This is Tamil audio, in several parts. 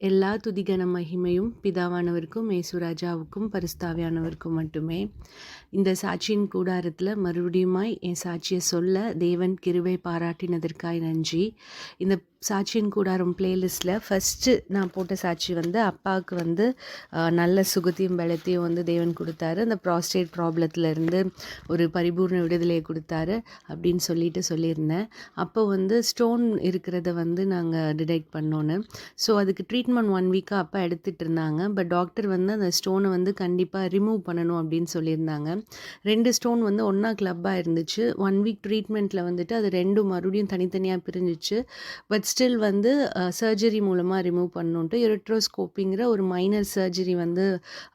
எல்லா துதிகன மகிமையும் பிதாவானவருக்கும் இயேசுராஜாவுக்கும் பரிசுத்தாவியானவருக்கும் மட்டுமே. இந்த சாட்சியின் கூடாரத்தில் மறுபடியுமாய் என் சாட்சியை சொல்ல தேவன் கிருபை பாராட்டினதற்காய் நன்றி. இந்த சாட்சியின் கூடாரம் பிளேலிஸ்ட்டில் ஃபஸ்ட்டு நான் போட்ட சாட்சி வந்து அப்பாவுக்கு வந்து நல்ல சுகத்தையும் பலத்தையும் வந்து தேவன் கொடுத்தாரு. அந்த ப்ராஸ்டேட் ப்ராப்ளத்துலேருந்து ஒரு பரிபூர்ண விடுதலையை கொடுத்தாரு அப்படின்னு சொல்லியிருந்தேன். அப்போ வந்து ஸ்டோன் இருக்கிறத வந்து நாங்கள் டிடெக்ட் பண்ணோன்னு. ஸோ அதுக்கு ட்ரீட்மெண்ட் 1 வீக்காக அப்பா எடுத்துகிட்டு இருந்தாங்க. பட் டாக்டர் வந்து அந்த ஸ்டோனை வந்து கண்டிப்பாக ரிமூவ் பண்ணணும் அப்படின்னு சொல்லியிருந்தாங்க. 2 ஸ்டோன் வந்து ஒன்றா கிளப்பாக இருந்துச்சு. 1 வீக் ட்ரீட்மெண்ட்டில் வந்துட்டு அது 2 மறுபடியும் தனித்தனியாக பிரிஞ்சிச்சு. பட் ஸ்டில் வந்து சர்ஜரி மூலமாக ரிமூவ் பண்ணணுன்ட்டு யூரெட்ரோஸ்கோப்பிங்கிற ஒரு மைனர் சர்ஜரி வந்து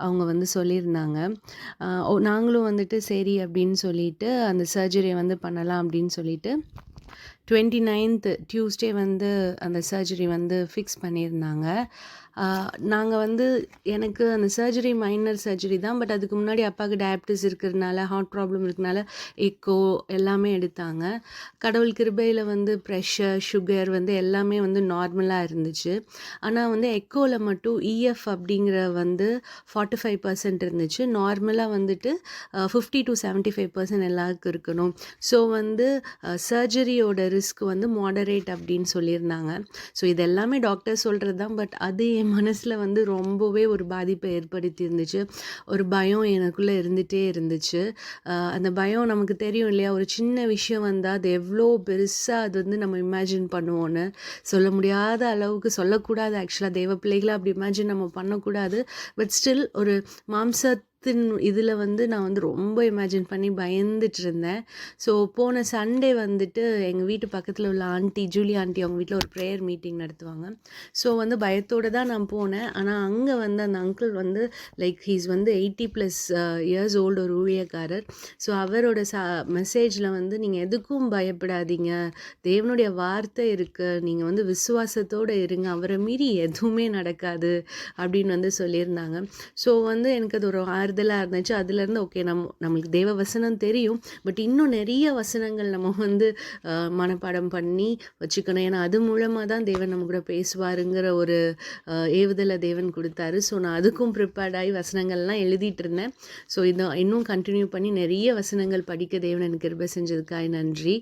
அவங்க வந்து சொல்லியிருந்தாங்க. நாங்களும் வந்துட்டு சரி அப்படின்னு சொல்லிட்டு அந்த சர்ஜரியை வந்து பண்ணலாம் அப்படின்னு சொல்லிட்டு 29th டியூஸ்டே வந்து அந்த சர்ஜரி வந்து ஃபிக்ஸ் பண்ணியிருந்தாங்க. நாங்கள் வந்து எனக்கு அந்த சர்ஜரி மைனர் சர்ஜரி தான். பட் அதுக்கு முன்னாடி அப்பாவுக்கு டயபிட்டிஸ் இருக்கிறதுனால, ஹார்ட் ப்ராப்ளம் இருக்கனால எக்கோ எல்லாமே எடுத்தாங்க. கடவுள் கிருபையில் வந்து ப்ரெஷர், சுகர் வந்து எல்லாமே வந்து நார்மலாக இருந்துச்சு. ஆனால் வந்து எக்கோவில் மட்டும் இஎஃப் அப்படிங்கிற வந்து 45% இருந்துச்சு. நார்மலாக வந்துட்டு 50 to 75% எல்லாருக்கும் இருக்கணும். ஸோ வந்து சர்ஜரியோட ரிஸ்க் வந்து மாடரேட் அப்படின்னு சொல்லியிருந்தாங்க. ஸோ இது எல்லாமே டாக்டர் சொல்கிறது தான். பட் அது என் மனசில் வந்து ரொம்பவே ஒரு பாதிப்பை ஏற்படுத்தி இருந்துச்சு. ஒரு பயம் எனக்குள்ளே இருந்துகிட்டே இருந்துச்சு. அந்த பயம் நமக்கு தெரியும் இல்லையா, ஒரு சின்ன விஷயம் வந்தால் அது எவ்வளோ பெருசாக அது வந்து நம்ம இமேஜின் பண்ணுவோன்னு. சொல்ல முடியாத அளவுக்கு சொல்லக்கூடாது. ஆக்சுவலாக தேவ பிள்ளைகளை அப்படி இமேஜின் நம்ம பண்ணக்கூடாது. பட் ஸ்டில் ஒரு இதில் வந்து நான் வந்து ரொம்ப இமேஜின் பண்ணி பயந்துட்டு இருந்தேன். ஸோ போன சண்டே வந்துட்டு எங்கள் வீட்டு பக்கத்தில் உள்ள ஜூலி ஆண்டி அவங்க வீட்டில் ஒரு ப்ரேயர் மீட்டிங் நடத்துவாங்க. ஸோ வந்து பயத்தோடு தான் நான் போனேன். ஆனால் அங்கே வந்து அந்த அங்கிள் வந்து ஹீஸ் வந்து 80+ இயர்ஸ் ஓல்டு, ஒரு ஊழியக்காரர். ஸோ அவரோட மெசேஜில் வந்து நீங்கள் எதுக்கும் பயப்படாதீங்க, தேவனுடைய வார்த்தை இருக்குது, நீங்கள் வந்து விசுவாசத்தோடு இருங்க, அவரை மீறி எதுவுமே நடக்காது அப்படின்னு வந்து சொல்லியிருந்தாங்க. ஸோ வந்து எனக்கு அது ஒரு ஆறுதலாக இருந்துச்சு. அதுலேருந்து ஓகே, நம்மளுக்கு தேவ வசனம் தெரியும், பட் இன்னும் நிறைய வசனங்கள் நம்ம வந்து மனப்பாடம் பண்ணி வச்சுக்கணும். ஏன்னா அது மூலமாக தான் தேவன் நம்ம கூட பேசுவாருங்கிற ஒரு ஏவுதலை தேவன் கொடுத்தாரு. ஸோ நான் அதுக்கும் ப்ரிப்பேர்டாகி வசனங்கள்லாம் எழுதிட்டு இருந்தேன். ஸோ இதை இன்னும் கண்டினியூ பண்ணி நிறைய வசனங்கள் படிக்க தேவன் எனக்கு கிருபை செஞ்சதுக்காக நன்றி.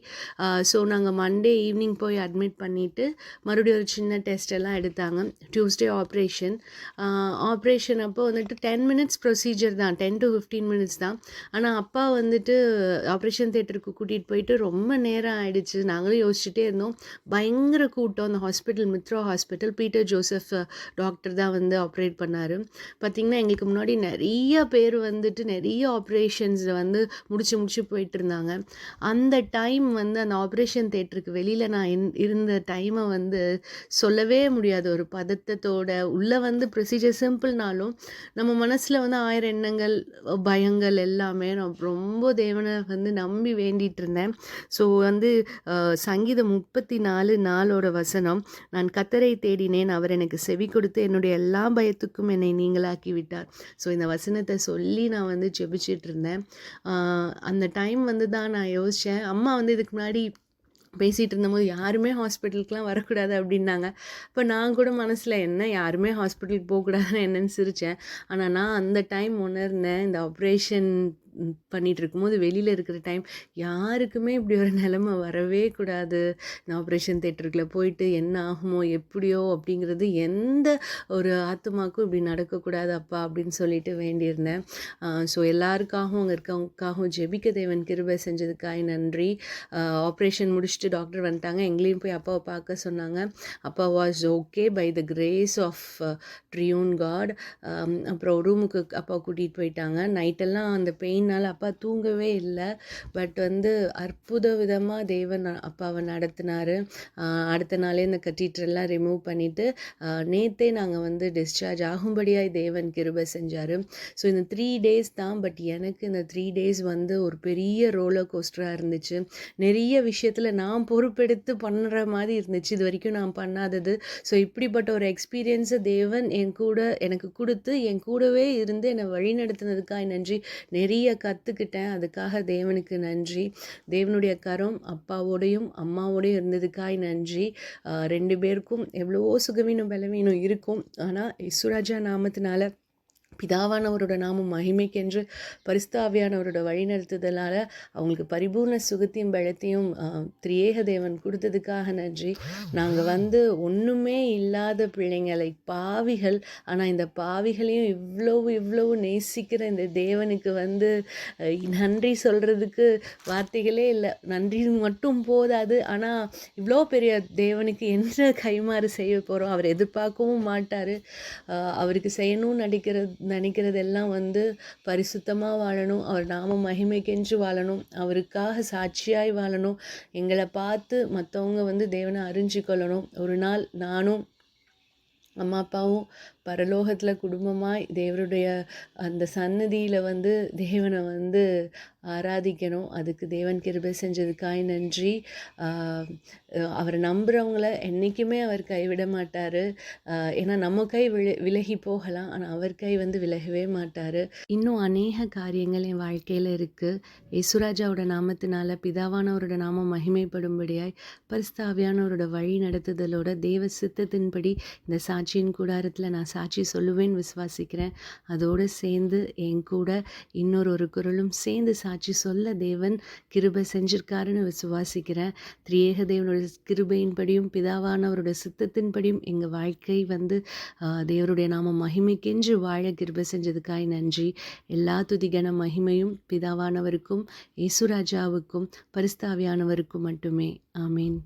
ஸோ நாங்கள் மண்டே ஈவினிங் போய் அட்மிட் பண்ணிவிட்டு மறுபடியும் ஒரு சின்ன டெஸ்ட் எல்லாம் எடுத்தாங்க. டியூஸ்டே ஆப்ரேஷன் அப்போ வந்துட்டு 10 minutes ப்ரொசீஜர் தான், 10 to 15 minutes தான். ஆனால் அப்பா வந்துட்டு ஆப்ரேஷன் தியேட்டருக்கு கூட்டிகிட்டு போயிட்டு ரொம்ப நேரம் ஆகிடுச்சு. நாங்களும் யோசிச்சுட்டே இருந்தோம். பயங்கர கூட்டம். அந்த hospital Mitra hospital, Peter Joseph doctor தான் வந்து ஆப்ரேட் பண்ணார். பார்த்திங்கன்னா எங்களுக்கு முன்னாடி நிறைய பேர் வந்துட்டு நிறைய ஆப்ரேஷன்ஸில் வந்து முடிச்சு போயிட்டு இருந்தாங்க. அந்த டைம் வந்து அந்த ஆப்ரேஷன் தியேட்டருக்கு வெளியில் நான் இருந்த டைமை வந்து சொல்லவே முடியாது. ஒரு பதட்டத்தோட உள்ளே வந்து ப்ரொசீஜர் சிம்பிள்னாலும் நம்ம மனசில் வந்து 1000 எண்ணங்கள், பயங்கள் எல்லாமே. நான் ரொம்ப தேவனை வந்து நம்பி வேண்டிகிட்டு இருந்தேன். ஸோ வந்து சங்கீதம் 34:4 வசனம், நான் கர்த்தரை தேடினேன், அவர் எனக்கு செவி கொடுத்து என்னுடைய எல்லா பயத்துக்கும் என்னை நீங்களாக்கி விட்டார். ஸோ இந்த வசனத்தை சொல்லி நான் வந்து ஜெபிச்சிட்டு இருந்தேன். அந்த டைம் வந்து தான் நான் யோசித்தேன். அம்மா வந்து இதுக்கு முன்னாடி பேசிகிட்டு இருந்தபோது யாருமே ஹாஸ்பிட்டலுக்குலாம் வரக்கூடாது அப்படின்னாங்க. இப்போ நான் கூட மனசில் என்ன யாருமே ஹாஸ்பிட்டலுக்கு போகக்கூடாதுன்னு என்னென்னு சிரித்தேன். ஆனால் நான் அந்த டைம் உணர்ந்தேன், இந்த ஆப்ரேஷன் பண்ணிகிட்டு இருக்கும்போது வெளியில் இருக்கிற டைம் யாருக்குமே இப்படி ஒரு நிலைமை வரவே கூடாது. இந்த ஆப்ரேஷன் தியேட்டருக்குள்ளே போயிட்டு என்ன ஆகுமோ எப்படியோ அப்படிங்கிறது எந்த ஒரு ஆத்மாக்கும் இப்படி நடக்கக்கூடாது அப்பா அப்படின்னு சொல்லிட்டு வேண்டியிருந்தேன். ஸோ எல்லாருக்காகவும் அங்கே இருக்கவங்களுக்காகவும் ஜெபிக்க தேவன் கிருபை செஞ்சதுக்காக நன்றி. ஆப்ரேஷன் முடிச்சுட்டு டாக்டர் வந்துட்டாங்க. எங்களையும் போய் அப்பாவை பார்க்க சொன்னாங்க. அப்பா was okay by the grace of triune God. அப்புறம் ரூமுக்கு அப்பா கூட்டிகிட்டு போயிட்டாங்க. நைட்டெல்லாம் அந்த பெயினால் அப்பா தூங்கவே இல்லை. பட் வந்து அற்புத விதமாக தேவன் அப்பாவை நடத்தினார். அடுத்த நாளே இந்த கட்டீட்ரெல்லாம் ரிமூவ் பண்ணிவிட்டு நேற்றே நாங்கள் வந்து டிஸ்சார்ஜ் ஆகும்படியாக தேவன் கிருபை செஞ்சார். ஸோ இந்த 3 days தான். பட் எனக்கு இந்த 3 days வந்து ஒரு பெரிய ரோலர் கோஸ்டராக இருந்துச்சு. நிறைய விஷயத்தில் நான் பொறுப்பெடுத்து பண்ணுற மாதிரி இருந்துச்சு, இது வரைக்கும் நான் பண்ணாதது. ஸோ இப்படிப்பட்ட ஒரு எக்ஸ்பீரியன்ஸை தேவன் எனக்கு கொடுத்து என் கூடவே இருந்து என்னை வழி நடத்தினதுக்காக நன்றி. நிறைய கற்றுக்கிட்டேன். அதுக்காக தேவனுக்கு நன்றி. தேவனுடைய கரம் அப்பாவோடையும் அம்மாவோடையும் இருந்ததுக்காய் நன்றி. 2 பேருக்கும் எவ்வளவோ சுகவீனம் பலவீனம் இருக்கும். ஆனால் இயேசுராஜா நாமத்தினால பிதாவானவரோட நாமம் மகிமைக்கென்று பரிசுத்த ஆவியானவரோட வழிநடத்துதலால் அவங்களுக்கு பரிபூர்ண சுகத்தையும் பலத்தையும் திரியேக தேவன் கொடுத்ததுக்காக நன்றி. நாங்கள் ஒன்றுமே இல்லாத பிள்ளைங்களை பாவிகள், ஆனால் இந்த பாவிகளையும் இவ்வளவு நேசிக்கிற இந்த தேவனுக்கு நன்றி சொல்கிறதுக்கு வார்த்தைகளே இல்லை. நன்றி மட்டும் போதாது, ஆனால் இவ்வளோ பெரிய தேவனுக்கு என்ன கைமாறு செய்ய போகிறோம்? அவர் எதிர்பார்க்கவும் மாட்டார். அவருக்கு செய்யணும்னு நினைக்கிறதெல்லாம் பரிசுத்தமாக வாழணும், அவர் நாம மகிமைக்கென்று வாழணும், அவருக்காக சாட்சியாய் வாழணும். எங்களை பார்த்து மற்றவங்க தேவனை அறிஞ்சு கொள்ளணும். ஒரு நாள் நானும் அம்மா அப்பாவும் பரலோகத்தில் குடும்பமாய் தேவனுடைய அந்த சன்னதியில் தேவனை ஆராதிக்கணும். அதுக்கு தேவன் கிருபை செஞ்சதுக்காய் நன்றி. அவரை நம்புகிறவங்கள என்றைக்குமே அவர் கைவிட மாட்டார். ஏன்னா நம்ம கை விலகி போகலாம், ஆனால் அவர் கை விலகவே மாட்டார். இன்னும் அநேக காரியங்கள் என் வாழ்க்கையில் இருக்குது. இயேசுராஜாவோட நாமத்தினால பிதாவானவரோட நாமம் மகிமைப்படும்படியாய் பரிசுத்த ஆவியானவரோட வழி நடத்துதலோட தேவ சித்தத்தின்படி இந்த சாட்சியின் கூடாரத்தில் நான் சாட்சி சொல்லுவேன்னு விசுவாசிக்கிறேன். அதோடு சேர்ந்து என் கூட இன்னொரு குரலும் சேர்ந்து சாட்சி சொல்ல தேவன் கிருபை செஞ்சிருக்காருன்னு விசுவாசிக்கிறேன். திரியேக தேவனோட கிருபையின்படியும் பிதாவானவரோட சித்தத்தின்படியும் எங்கள் வாழ்க்கை தேவருடைய நாம மகிமைக்கென்று வாழ கிருபை செஞ்சதுக்காய் நன்றி. எல்லா துதிகன மகிமையும் பிதாவானவருக்கும் இயேசுராஜாவுக்கும் பரிசுத்த ஆவியானவருக்கும் மட்டுமே. ஆமீன்.